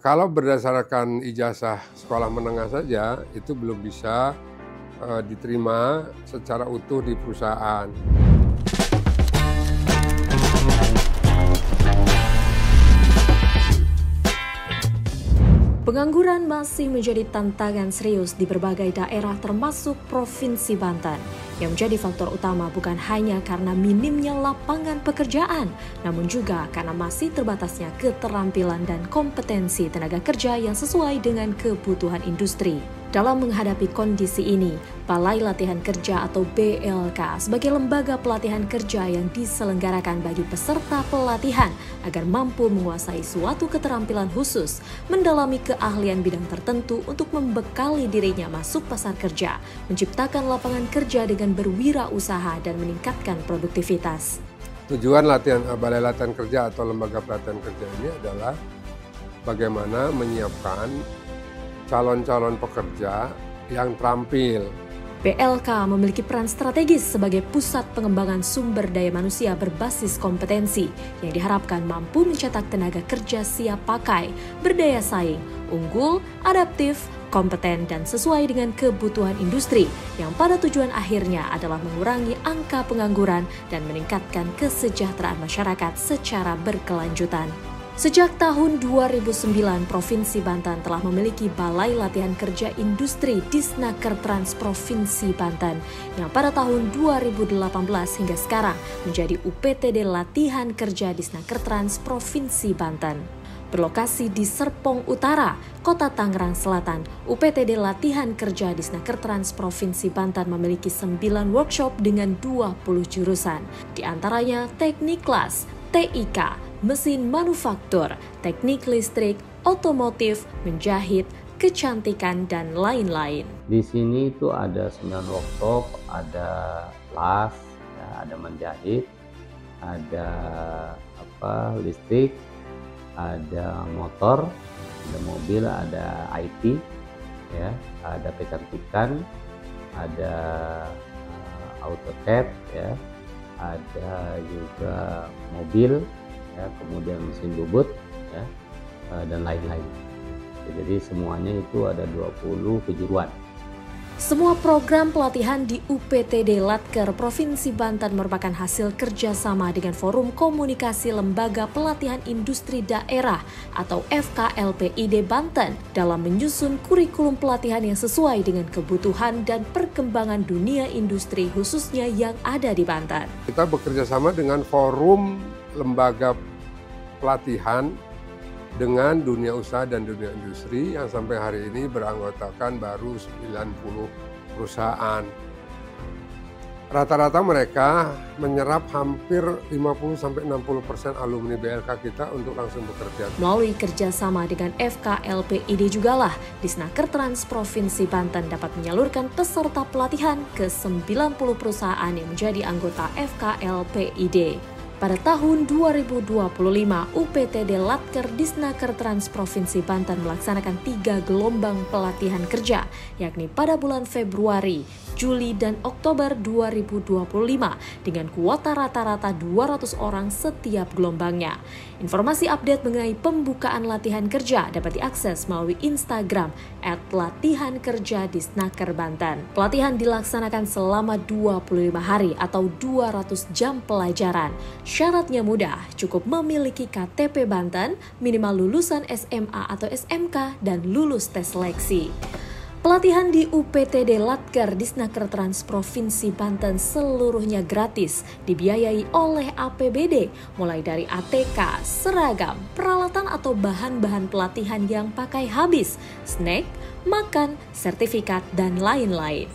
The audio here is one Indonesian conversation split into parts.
Kalau berdasarkan ijazah sekolah menengah saja, itu belum bisa diterima secara utuh di perusahaan. Pengangguran masih menjadi tantangan serius di berbagai daerah termasuk Provinsi Banten. Yang menjadi faktor utama bukan hanya karena minimnya lapangan pekerjaan, namun juga karena masih terbatasnya keterampilan dan kompetensi tenaga kerja yang sesuai dengan kebutuhan industri. Dalam menghadapi kondisi ini, Balai Latihan Kerja atau BLK sebagai lembaga pelatihan kerja yang diselenggarakan bagi peserta pelatihan agar mampu menguasai suatu keterampilan khusus, mendalami keahlian bidang tertentu untuk membekali dirinya masuk pasar kerja, menciptakan lapangan kerja dengan berwirausaha dan meningkatkan produktivitas. Tujuan Balai Latihan Kerja atau lembaga pelatihan kerja ini adalah bagaimana menyiapkan calon-calon pekerja yang terampil. BLK memiliki peran strategis sebagai pusat pengembangan sumber daya manusia berbasis kompetensi yang diharapkan mampu mencetak tenaga kerja siap pakai, berdaya saing, unggul, adaptif, kompeten, dan sesuai dengan kebutuhan industri yang pada tujuan akhirnya adalah mengurangi angka pengangguran dan meningkatkan kesejahteraan masyarakat secara berkelanjutan. Sejak tahun 2009, Provinsi Banten telah memiliki Balai Latihan Kerja Industri Disnaker Trans Provinsi Banten yang pada tahun 2018 hingga sekarang menjadi UPTD Latihan Kerja Disnaker Trans Provinsi Banten. Berlokasi di Serpong Utara, Kota Tangerang Selatan, UPTD Latihan Kerja Disnaker Trans Provinsi Banten memiliki 9 workshop dengan 20 jurusan, di antaranya teknik kelas, TIK, mesin manufaktur, teknik listrik, otomotif, menjahit, kecantikan, dan lain-lain. Di sini itu ada 9 workshop, ada las, ya, ada menjahit, ada listrik, ada motor, ada mobil, ada IT, ya, ada kecantikan, ada AutoCAD, ya, ada juga mobil, ya, kemudian mesin bubut, ya, dan lain-lain. Jadi semuanya itu ada 20 kejuruan. Semua program pelatihan di UPTD Latker Provinsi Banten merupakan hasil kerjasama dengan Forum Komunikasi Lembaga Pelatihan Industri Daerah atau FKLPID Banten dalam menyusun kurikulum pelatihan yang sesuai dengan kebutuhan dan perkembangan dunia industri khususnya yang ada di Banten. Kita bekerja sama dengan Forum Lembaga Pelatihan dengan dunia usaha dan dunia industri yang sampai hari ini beranggotakan baru 90 perusahaan. Rata-rata mereka menyerap hampir 50-60% alumni BLK kita untuk langsung bekerja. Melalui kerjasama dengan FKLPID jugalah, Disnaker Trans Provinsi Banten dapat menyalurkan peserta pelatihan ke 90 perusahaan yang menjadi anggota FKLPID. Pada tahun 2025, UPTD Latker Disnaker Trans Provinsi Banten melaksanakan 3 gelombang pelatihan kerja, yakni pada bulan Februari, Juli, dan Oktober 2025 dengan kuota rata-rata 200 orang setiap gelombangnya. Informasi update mengenai pembukaan latihan kerja dapat diakses melalui Instagram @latihankerjadisnakerbanten. Pelatihan dilaksanakan selama 25 hari atau 200 jam pelajaran. Syaratnya mudah, cukup memiliki KTP Banten, minimal lulusan SMA atau SMK, dan lulus tes seleksi. Pelatihan di UPTD Latker Disnaker Trans Provinsi Banten seluruhnya gratis, dibiayai oleh APBD, mulai dari ATK, seragam, peralatan atau bahan-bahan pelatihan yang pakai habis, snack, makan, sertifikat, dan lain-lain.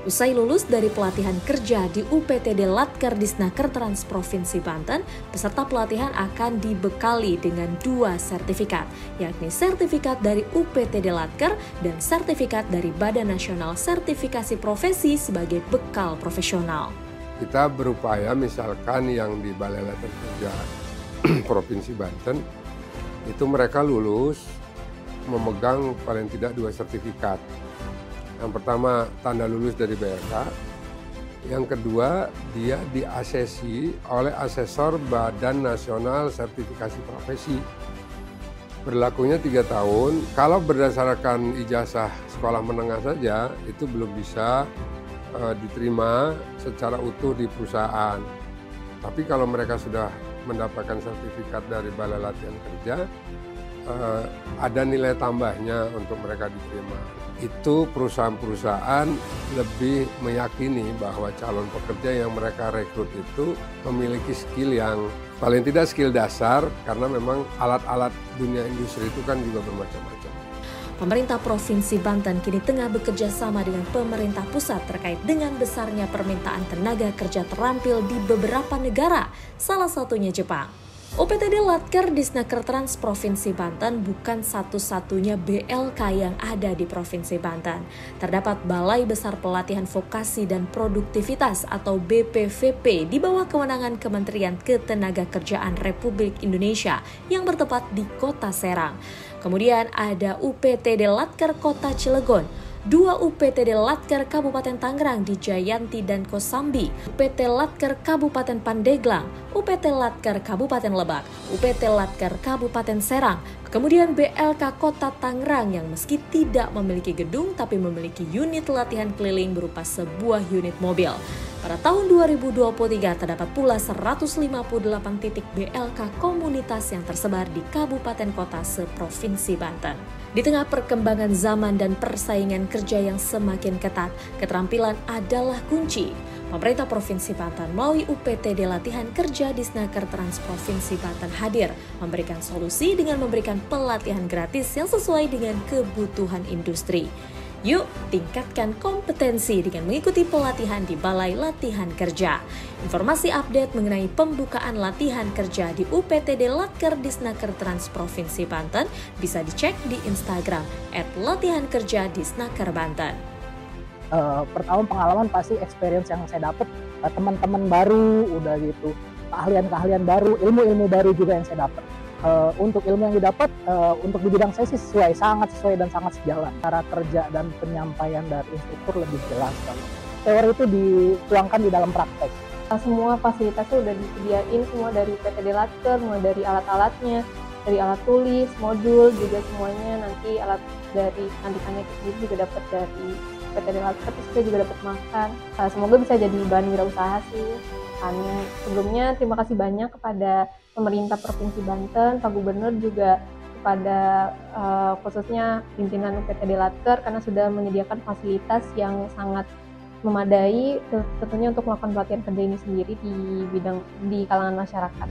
Usai lulus dari pelatihan kerja di UPTD Latker Disnaker Trans Provinsi Banten, peserta pelatihan akan dibekali dengan 2 sertifikat, yakni sertifikat dari UPTD Latker dan sertifikat dari Badan Nasional Sertifikasi Profesi sebagai bekal profesional. Kita berupaya misalkan yang di Balai Latihan Kerja Provinsi Banten, itu mereka lulus memegang paling tidak 2 sertifikat. Yang pertama tanda lulus dari BLK, yang kedua dia diasesi oleh asesor Badan Nasional Sertifikasi Profesi. Berlakunya 3 tahun. Kalau berdasarkan ijazah sekolah menengah saja, itu belum bisa diterima secara utuh di perusahaan. Tapi kalau mereka sudah mendapatkan sertifikat dari Balai Latihan Kerja, ada nilai tambahnya untuk mereka diterima. Itu perusahaan-perusahaan lebih meyakini bahwa calon pekerja yang mereka rekrut itu memiliki skill yang paling tidak skill dasar, karena memang alat-alat dunia industri itu kan juga bermacam-macam. Pemerintah Provinsi Banten kini tengah bekerja sama dengan pemerintah pusat terkait dengan besarnya permintaan tenaga kerja terampil di beberapa negara, salah satunya Jepang. UPTD Latker Disnaker Trans Provinsi Banten bukan satu-satunya BLK yang ada di Provinsi Banten. Terdapat Balai Besar Pelatihan Vokasi dan Produktivitas atau BPVP di bawah kewenangan Kementerian Ketenagakerjaan Republik Indonesia yang bertempat di Kota Serang. Kemudian ada UPTD Latker Kota Cilegon, 2 UPTD Latker Kabupaten Tangerang di Jayanti dan Kosambi, UPT Latker Kabupaten Pandeglang, UPT Latker Kabupaten Lebak, UPT Latker Kabupaten Serang, kemudian BLK Kota Tangerang yang meski tidak memiliki gedung tapi memiliki unit latihan keliling berupa sebuah unit mobil. Pada tahun 2023 terdapat pula 158 titik BLK komunitas yang tersebar di kabupaten kota seprovinsi Banten. Di tengah perkembangan zaman dan persaingan kerja yang semakin ketat, keterampilan adalah kunci. Pemerintah Provinsi Banten melalui UPTD Latihan Kerja Disnaker Trans Provinsi Banten hadir memberikan solusi dengan memberikan pelatihan gratis yang sesuai dengan kebutuhan industri. Yuk, tingkatkan kompetensi dengan mengikuti pelatihan di Balai Latihan Kerja. Informasi update mengenai pembukaan latihan kerja di UPTD Latker Disnaker Trans Provinsi Banten bisa dicek di Instagram @latihankerjadisnakerbanten. Pertama pengalaman pasti experience yang saya dapat, teman-teman baru, udah gitu, keahlian-keahlian baru, ilmu-ilmu baru juga yang saya dapat. Untuk ilmu yang didapat, untuk di bidang saya sih sangat sesuai dan sangat sejalan. Cara kerja dan penyampaian dari instruktur lebih jelas. Kalau teori itu dituangkan di dalam praktek. Semua fasilitasnya udah disediain semua dari PTD Latker, mulai dari alat-alatnya, dari alat tulis, modul, juga semuanya nanti alat dari cantikannya sendiri juga dapat dari PTD Latker, terus kita juga dapat makan. Semoga bisa jadi bahan wirausaha sih. Sebelumnya terima kasih banyak kepada pemerintah Provinsi Banten, Pak Gubernur, juga kepada khususnya pimpinan UPTD Latker karena sudah menyediakan fasilitas yang sangat memadai tentunya untuk melakukan pelatihan kerja ini sendiri di kalangan masyarakat.